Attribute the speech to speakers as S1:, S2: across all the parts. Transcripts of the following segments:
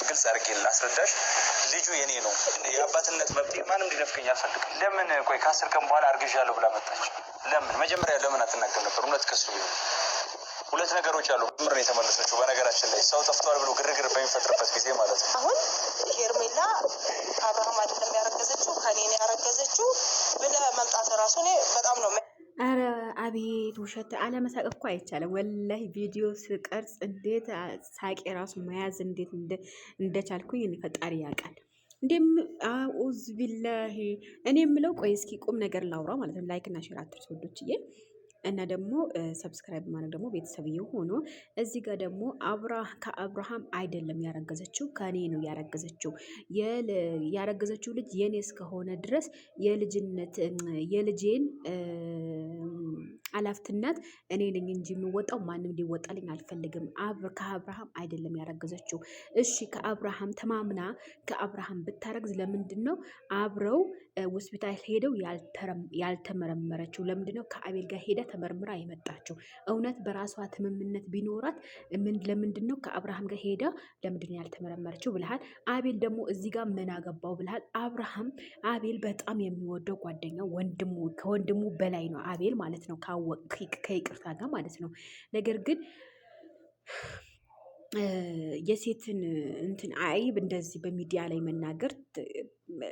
S1: ግልጽ አድርጌ ላስረዳሽ፣ ልጁ የኔ ነው። የአባትነት መብቴ ማንም እንዲነፍቀኝ አልፈልግም። ለምን ቆይ ከ10 ቀን በኋላ አርግዣለሁ ብላ መጣች? ለምን መጀመሪያ ለምን አትናገር ነበር? እውነት ከሱ ቢሆን ሁለት ነገሮች አሉ። ምር ነው የተመለሰችው። በነገራችን ላይ ሰው ጠፍቷል ብሎ ግርግር በሚፈጥርበት ጊዜ ማለት ነው።
S2: አሁን ሄርሜላ አብርሃም አይደለም ያረገዘችው ከኔ ነው ያረገዘችው ብለህ መምጣት ራሱ እኔ በጣም ነው።
S3: አረ አቤት ውሸት! አለመሳቅ እኮ አይቻልም ወላሂ። ቪዲዮ ስቀርጽ እንዴት ሳቄ ራሱ መያዝ እንዴት እንደቻልኩኝ ፈጣሪ ያውቃል። እንደም አኡዝ ቢላሂ። እኔ የምለው ቆይ እስኪ ቁም ነገር ላውራ ማለት ነው። ላይክ እና ሼር አትርሱ ወዶችዬ። እና ደግሞ ሰብስክራይብ ማድረግ ደግሞ ቤተሰብዬ ሆኖ እዚህ ጋር ደግሞ ከአብርሃም አይደለም ያረገዘችው ከኔ ነው ያረገዘችው። ያረገዘችው ልጅ የኔ እስከሆነ ድረስ የልጄን አላፍትናት እኔ ነኝ እንጂ የምወጣው ማንም ሊወጣልኝ አልፈልግም። ከአብርሃም አይደለም ያረገዘችው። እሺ ከአብርሃም ተማምና ከአብርሃም ብታረግዝ ለምንድን ነው አብረው ሆስፒታል ሄደው ያልተመረመረችው? ለምንድን ነው ከአቤል ጋር ሄዳ ተመርምራ የመጣችው? እውነት በራሷ ትምምነት ቢኖራት ለምንድን ነው ከአብርሃም ጋር ሄዳ ለምንድን ነው ያልተመረመረችው ብልሃል። አቤል ደግሞ እዚህ ጋር ምን አገባው ብልሃል። አቤል በጣም የሚወደው ጓደኛው ከወንድሙ በላይ ነው አቤል ማለት ነው፣ ከይቅርታ ጋር ማለት ነው። ነገር ግን የሴትን እንትን አይብ እንደዚህ በሚዲያ ላይ መናገር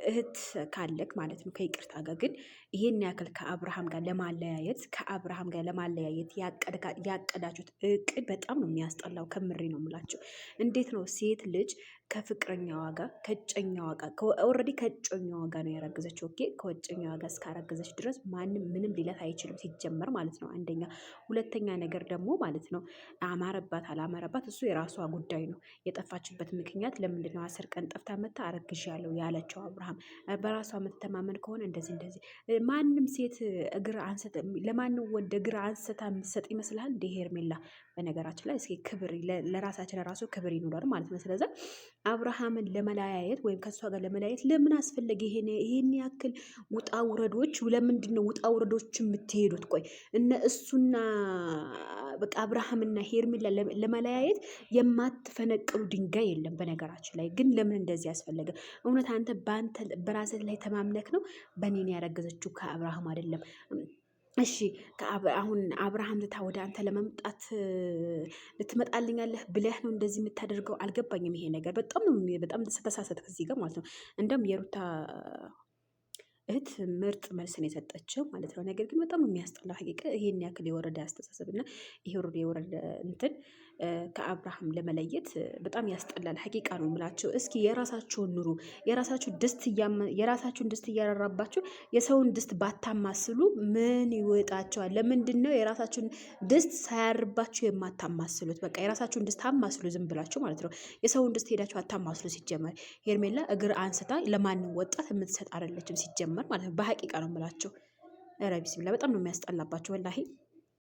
S3: እህት ካለክ ማለት ነው ከይቅርታ ጋር ግን ይሄን ያክል ከአብርሃም ጋር ለማለያየት ያቀዳችሁት እቅድ በጣም ነው የሚያስጠላው። ከምሬ ነው የምላችሁ። እንዴት ነው ሴት ልጅ ከፍቅረኛዋ ጋር ከእጮኛዋ ጋር ኦልሬዲ ከእጮኛዋ ጋር ነው ያረገዘችው። ኦኬ ከእጮኛዋ ጋር እስካረገዘች ድረስ ማንም ምንም ሊለት አይችልም ሲጀመር ማለት ነው። አንደኛ። ሁለተኛ ነገር ደግሞ ማለት ነው አማረባት አላማረባት እሱ የራሷ ጉዳይ ነው። የጠፋችበት ምክንያት ለምንድን ነው 10 ቀን ጠፍታ መታ አረግዣለሁ ያለችው? አብርሃም በራሷ የምትተማመን ከሆነ እንደዚህ ማንም ሴት እግር አንስታ ለማንም ወንድ እግር አንስታ የምትሰጥ ይመስልሃል እንደ ሄርሜላ? በነገራችን ላይ እስኪ ክብር ለራሳችን ራሱ ክብር ይኖራል ማለት ነው። ስለዚህ አብርሃምን ለመለያየት ወይም ከሷ ጋር ለመለያየት ለምን አስፈለገ ይሄን ያክል ውጣ ውረዶች? ለምንድን ነው ውጣ ውረዶች የምትሄዱት? ቆይ እሱና በቃ አብርሃምና ሄርሜላ ለመለያየት የማትፈነቅሉ ድንጋይ የለም። በነገራችን ላይ ግን ለምን እንደዚህ ያስፈለገ? እውነት አንተ በራስህ ላይ ተማምነክ ነው? በኔን ያረገዘችው ከአብርሃም አይደለም። እሺ አሁን አብርሃም ልታ ወደ አንተ ለመምጣት ልትመጣልኛለህ ብለህ ነው እንደዚህ የምታደርገው? አልገባኝም። ይሄ ነገር በጣም ተሳሳተ ከዚህ ጋር ማለት ነው። እንደም የሩታ እህት ምርጥ መልስን የሰጠችው ማለት ነው። ነገር ግን በጣም የሚያስጠላ ሀቂቃ ይሄን ያክል የወረደ አስተሳሰብ እና ይሄ የወረደ እንትን ከአብርሃም ለመለየት በጣም ያስጠላል። ሀቂቃ ነው የምላቸው። እስኪ የራሳችሁን ኑሩ። የራሳችሁን ድስት እያራራባችሁ የሰውን ድስት ባታማስሉ ምን ይወጣቸዋል? ለምንድን ነው የራሳችሁን ድስት ሳያርባችሁ የማታማስሉት? በቃ የራሳችሁን ድስት አማስሉ ዝም ብላችሁ ማለት ነው። የሰውን ድስት ሄዳችሁ አታማስሉ። ሲጀመር ሄርሜላ እግር አንስታ ለማንም ወጣት የምትሰጥ አይደለችም ሲጀመር ማለት ነው። በሀቂቃ ነው የምላቸው። ኧረ ቢስሚላ በጣም ነው የሚያስጠላባቸው ወላሂ።